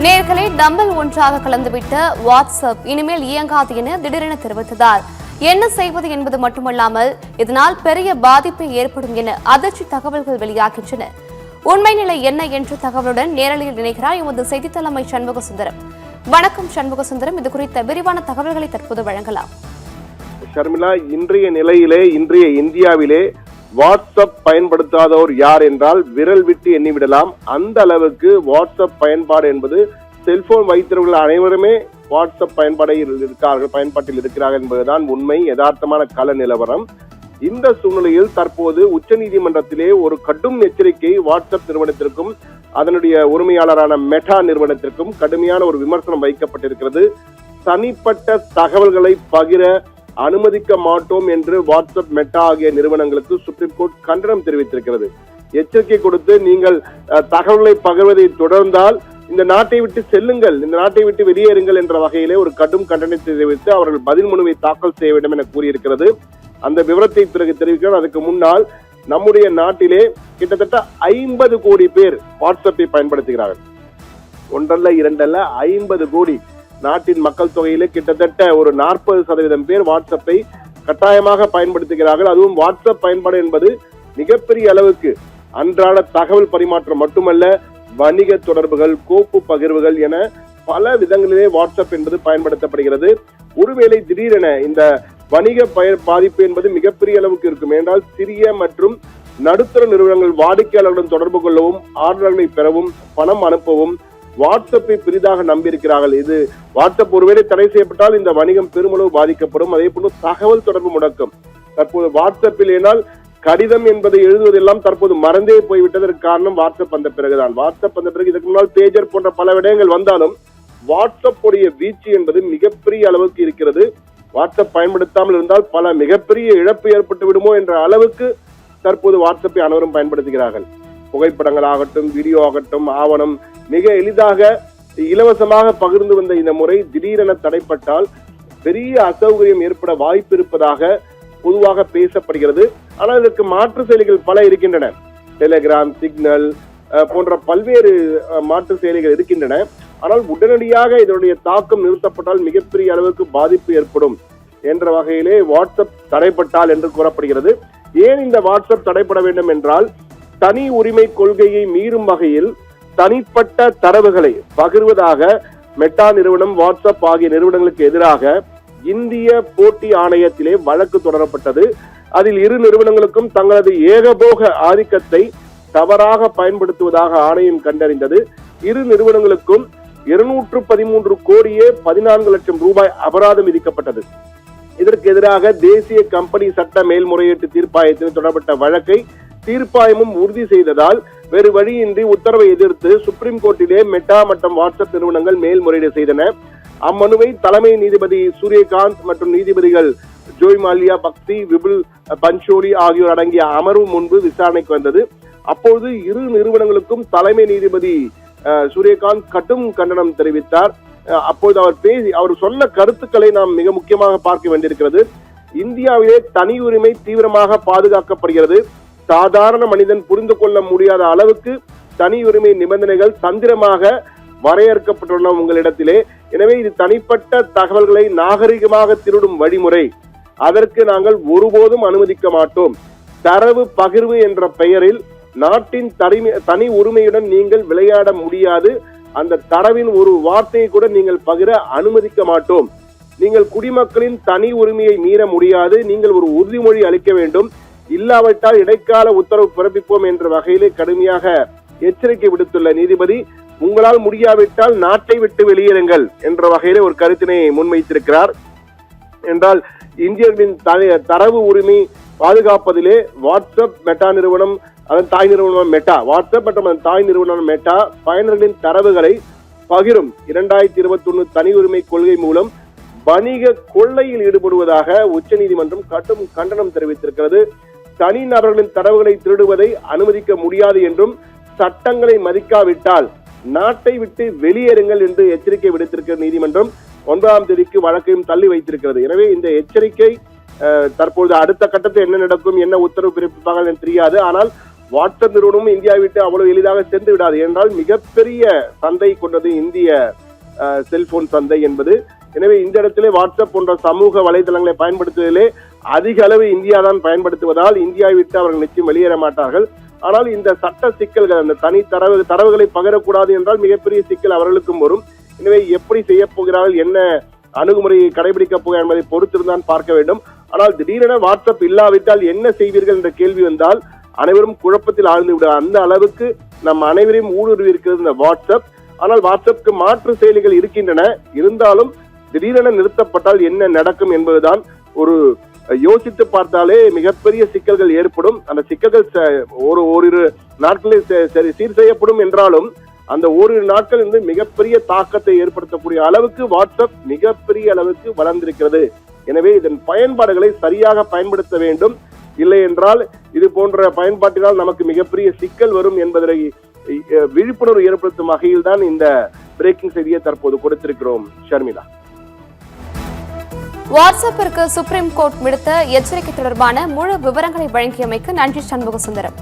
நேர்களை டம்பல் ஒன்றாக கலந்துவிட்ட வாட்ஸ்அப் இனிமேல் இயங்காது என திடீரென தெரிவித்ததால் என்ன செய்வது என்பது மட்டுமல்லாமல் இதனால் பெரிய பாதிப்பு ஏற்படும் என அதிர்ச்சி தகவல்கள் வெளியாகின்றன. உண்மை நிலை என்ன என்ற தகவலுடன் நேரலையில் இணைகிறார் எமது செய்தித் தலைமை சண்முக சுந்தரம். வணக்கம் சண்முக சுந்தரம், இது குறித்த விரிவான தகவல்களை தற்போது வழங்கலாம். ஷர்மிளா, இன்றைய நிலையிலே இன்றைய இந்தியாவிலே வாட்ஸ்அப் பயன்படுத்தாதோர் யார் என்றால் விரல் விட்டு எண்ணிவிடலாம். அந்த அளவுக்கு வாட்ஸ்அப் பயன்பாடு என்பது செல்போன் வைத்திருக்கிற அனைவருமே வாட்ஸ்அப் பயன்பாட்டில் இருக்கிறார்கள் என்பதுதான் உண்மை, யதார்த்தமான கள நிலவரம். இந்த சூழ்நிலையில் தற்போது உச்சநீதிமன்றத்திலே ஒரு கடும் எச்சரிக்கை வாட்ஸ்அப் நிறுவனத்திற்கும் அதனுடைய உரிமையாளரான மெட்டா நிறுவனத்திற்கும் கடுமையான ஒரு விமர்சனம் வைக்கப்பட்டிருக்கிறது. தனிப்பட்ட தகவல்களை பகிர அனுமதிக்க மாட்டோம் என்று வாட்ஸ்அப், மெட்டா ஆகிய நிறுவனங்களுக்கு சுப்ரீம் கோர்ட் கண்டனம் தெரிவித்திருக்கிறது. எச்சரிக்கை கொடுத்து நீங்கள் தகவல்களை பகிர்வதை தொடர்ந்தால் இந்த நாட்டை விட்டு செல்லுங்கள், இந்த நாட்டை விட்டு வெளியேறுங்கள் என்ற வகையிலே ஒரு கடும் கண்டனத்தை தெரிவித்து அவர்கள் பதில் மனுவை தாக்கல் செய்ய வேண்டும் என கூறியிருக்கிறது. அந்த விவரத்தை பிறகு தெரிவிக்கிறோம். அதுக்கு முன்னால் நம்முடைய நாட்டிலே கிட்டத்தட்ட 50 கோடி பேர் வாட்ஸ்அப்பை பயன்படுத்துகிறார்கள். ஒன்றல்ல இரண்டல்ல 50 கோடி. நாட்டின் மக்கள் தொகையிலே கிட்டத்தட்ட ஒரு 40% பேர் வாட்ஸ்அப்பை கட்டாயமாக பயன்படுத்துகிறார்கள். அதுவும் வாட்ஸ்அப் பயன்பாடு என்பது மிகப்பெரிய அளவுக்கு அன்றாட தகவல் பரிமாற்றம் மட்டுமல்ல, வணிக தொடர்புகள், கோப்பு பகிர்வுகள் என பல விதங்களிலே வாட்ஸ்அப் என்பது பயன்படுத்தப்படுகிறது. ஒருவேளை திடீரென இந்த வணிக பாதிப்பு என்பது மிகப்பெரிய அளவுக்கு இருக்கும். என்றால் சிறிய மற்றும் நடுத்தர நிறுவனங்கள் வாடிக்கையாளர்களுடன் தொடர்பு கொள்ளவும், ஆர்டர்களை பெறவும், பணம் அனுப்பவும் வாட்ஸ்அப்பை பெரிதாக நம்பியிருக்கிறார்கள். இது வாட்ஸ்அப் ஒருவேளை தடை செய்யப்பட்டால் இந்த வணிகம் பெருமளவு பாதிக்கப்படும். அதே போன்று தகவல் தொடர்பு முடக்கம். தற்போது வாட்ஸ்அப்பில் ஏனால் கடிதம் என்பதை எழுதுவதெல்லாம் தற்போது மறந்தே போய்விட்டதற்கு காரணம் வாட்ஸ்அப் வந்த பிறகுதான். வாட்ஸ்அப் வந்த பிறகு இதற்கு முன்னால் பேஜர் போன்ற பல விடயங்கள் வந்தாலும் வாட்ஸ்அப் உடைய வீச்சு என்பது மிகப்பெரிய அளவுக்கு இருக்கிறது. வாட்ஸ்அப் பயன்படுத்தாமல் இருந்தால் பல மிகப்பெரிய இழப்பு ஏற்பட்டு விடுமோ என்ற அளவுக்கு தற்போது வாட்ஸ்அப்பை அனைவரும் பயன்படுத்துகிறார்கள். புகைப்படங்கள் ஆகட்டும், வீடியோ ஆகட்டும், ஆவணம் மிக எளிதாக இலவசமாக பகிர்ந்து வந்த இந்த முறை திடீரென தடைப்பட்டால் பெரிய அசௌகரியம் ஏற்பட வாய்ப்பு இருப்பதாக பொதுவாக பேசப்படுகிறது. ஆனால் இதற்கு மாற்று செயலிகள் பல இருக்கின்றன. டெலிகிராம், சிக்னல் போன்ற பல்வேறு மாற்று செயலிகள் இருக்கின்றன. ஆனால் உடனடியாக இதனுடைய தாக்கம் நிறுத்தப்பட்டால் மிகப்பெரிய அளவுக்கு பாதிப்பு ஏற்படும் என்ற வகையிலே வாட்ஸ்அப் தடைப்பட்டால் என்று கூறப்படுகிறது. ஏன் இந்த வாட்ஸ்அப் தடைப்பட வேண்டும் என்றால், தனி உரிமை கொள்கையை மீறும் வகையில் தனிப்பட்ட தரவுகளை பகிர்வதாக மெட்டா நிறுவனம், வாட்ஸ்அப் ஆகிய நிறுவனங்களுக்கு எதிராக இந்திய போட்டி ஆணையத்திலே வழக்கு தொடரப்பட்டது. அதில் இரு நிறுவனங்களுக்கும் தங்களது ஏகபோக ஆதிக்கத்தை தவறாக பயன்படுத்துவதாக ஆணையம் கண்டறிந்தது. இரு நிறுவனங்களுக்கும் 213 கோடியே 14 லட்சம் ரூபாய் அபராதம் விதிக்கப்பட்டது. இதற்கு எதிராக தேசிய கம்பெனி சட்ட மேல்முறையீட்டு தீர்ப்பாயத்தில் தொடரப்பட்ட வழக்கை தீர்ப்பாயமும் உறுதி செய்ததால் வேறு வழியின்றி உத்தரவை எதிர்த்து சுப்ரீம் கோர்ட்டிலே மெட்டா மற்றும் வாட்ஸ்அப் நிறுவனங்கள் மேல்முறையீடு செய்தன. அம்மனுவை தலைமை நீதிபதி சூரியகாந்த் மற்றும் நீதிபதிகள் ஜோய் மால்யா பக்தி, விபுல் பன்சோடி ஆகியோர் அடங்கிய அமர்வு முன்பு விசாரணைக்கு வந்தது. அப்போது இரு நிறுவனங்களுக்கும் தலைமை நீதிபதி சூரியகாந்த் கடும் கண்டனம் தெரிவித்தார். அப்போது அவர் சொன்ன கருத்துக்களை நாம் மிக முக்கியமாக பார்க்க வேண்டியிருக்கிறது. இந்தியாவிலே தனி உரிமை தீவிரமாக பாதுகாக்கப்படுகிறது. சாதாரண மனிதன் புரிந்து கொள்ள முடியாத அளவுக்கு தனி உரிமை நிபந்தனைகள் தந்திரமாக வரையறுக்கப்பட்டுள்ளன உங்களிடத்திலே. எனவே இது தனிப்பட்ட தகவல்களை நாகரிகமாக திருடும் வழிமுறை. அதற்கு நாங்கள் ஒருபோதும் அனுமதிக்க மாட்டோம். தரவு பகிர்வு என்ற பெயரில் நாட்டின் தனி உரிமையுடன் நீங்கள் விளையாட முடியாது. அந்த தரவின் ஒரு வார்த்தையை கூட நீங்கள் பகிர அனுமதிக்க மாட்டோம். நீங்கள் குடிமக்களின் தனி உரிமையை மீற முடியாது. நீங்கள் ஒரு உறுதிமொழி அளிக்க வேண்டும். இல்லாவிட்டால் இடைக்கால உத்தரவு பிறப்பிப்போம் என்ற வகையிலே கடுமையாக எச்சரிக்கை விடுத்துள்ள நீதிபதி, உங்களால் முடியாவிட்டால் நாட்டை விட்டு வெளியேறுங்கள் என்ற வகையிலே ஒரு கருத்தினை முன்வைத்திருக்கிறார். என்றால் இந்தியர்களின் தரவு உரிமை பாதுகாப்பதிலே வாட்ஸ்அப், மெட்டா நிறுவனம், அதன் தாய் நிறுவனம் மெட்டா, வாட்ஸ்அப் மற்றும் அதன் தாய் நிறுவனம் மெட்டா பயனர்களின் தரவுகளை பகிரும் 2021 தனி உரிமை கொள்கை மூலம் வணிக கொள்ளையில் ஈடுபடுவதாக உச்சநீதிமன்றம் கடும் கண்டனம் தெரிவித்திருக்கிறது. தனி நபர்களின் தரவுகளை திருடுவதை அனுமதிக்க முடியாது என்றும் சட்டங்களை மதிக்காவிட்டால் நாட்டை விட்டு வெளியேறுங்கள் என்று எச்சரிக்கை விடுத்திருக்கிற நீதிமன்றம் 9ஆம் தேதிக்கு வழக்கையும் தள்ளி வைத்திருக்கிறது. எனவே இந்த எச்சரிக்கை தற்போது அடுத்த கட்டத்தில் என்ன நடக்கும், என்ன உத்தரவு பிறப்பிப்பார்கள் என்று தெரியாது. ஆனால் வாட்ஸ்அப் நிறுவனமும் இந்தியாவை விட்டு அவ்வளவு எளிதாக சென்று விடாது. என்றால் மிகப்பெரிய சந்தை கொண்டது இந்திய செல்போன் சந்தை என்பது. எனவே இந்த இடத்திலே வாட்ஸ்அப் போன்ற சமூக வலைதளங்களை பயன்படுத்துவதிலே அதிக அளவு இந்தியா தான் பயன்படுத்துவதால் இந்தியாவை விட்டு அவர்கள் நிச்சயம் வெளியேற மாட்டார்கள். ஆனால் இந்த சட்ட சிக்கல்கள், அந்த தனி தரவுகளை பகிரக்கூடாது என்றால் மிகப்பெரிய சிக்கல் அவர்களுக்கும் வரும். எனவே எப்படி செய்ய போகிறார்கள், என்ன அணுகுமுறையை கடைபிடிக்கப் போகிறார் என்பதை பொறுத்திருந்தான் பார்க்க வேண்டும். ஆனால் திடீரென வாட்ஸ்அப் இல்லாவிட்டால் என்ன செய்வீர்கள் என்ற கேள்வி வந்தால் அனைவரும் குழப்பத்தில் ஆழ்ந்து விட அந்த அளவுக்கு நம் அனைவரையும் ஊடுருவி இருக்கிறது இந்த வாட்ஸ்அப். ஆனால் வாட்ஸ்அப்புக்கு மாற்று செயலிகள் இருக்கின்றன. இருந்தாலும் திடீரென நிறுத்தப்பட்டால் என்ன நடக்கும் என்பதுதான் ஒரு யோசித்து பார்த்தாலே மிகப்பெரிய சிக்கல்கள் ஏற்படும். அந்த சிக்கல்கள் ஓரிரு நாட்களில் சீர் செய்யப்படும் என்றாலும் அந்த ஓரிரு நாட்கள் இருந்து மிகப்பெரிய தாக்கத்தை ஏற்படுத்தக்கூடிய அளவுக்கு வாட்ஸ்அப் மிகப்பெரிய அளவுக்கு வளர்ந்திருக்கிறது. எனவே இதன் பயன்பாடுகளை சரியாக பயன்படுத்த வேண்டும். இல்லை என்றால் இது போன்ற பயன்பாட்டினால் நமக்கு மிகப்பெரிய சிக்கல் வரும் என்பதை விழிப்புணர்வு ஏற்படுத்தும் வகையில் தான் இந்த பிரேக்கிங் செய்தியை தற்போது கொடுத்திருக்கிறோம். ஷர்மிளா, வாட்ஸ்அப்பிற்கு சுப்ரீம் கோர்ட் விடுத்த எச்சரிக்கை தொடர்பான முழு விவரங்களை வழங்கியமைக்கு நன்றி சண்முக சுந்தரம்.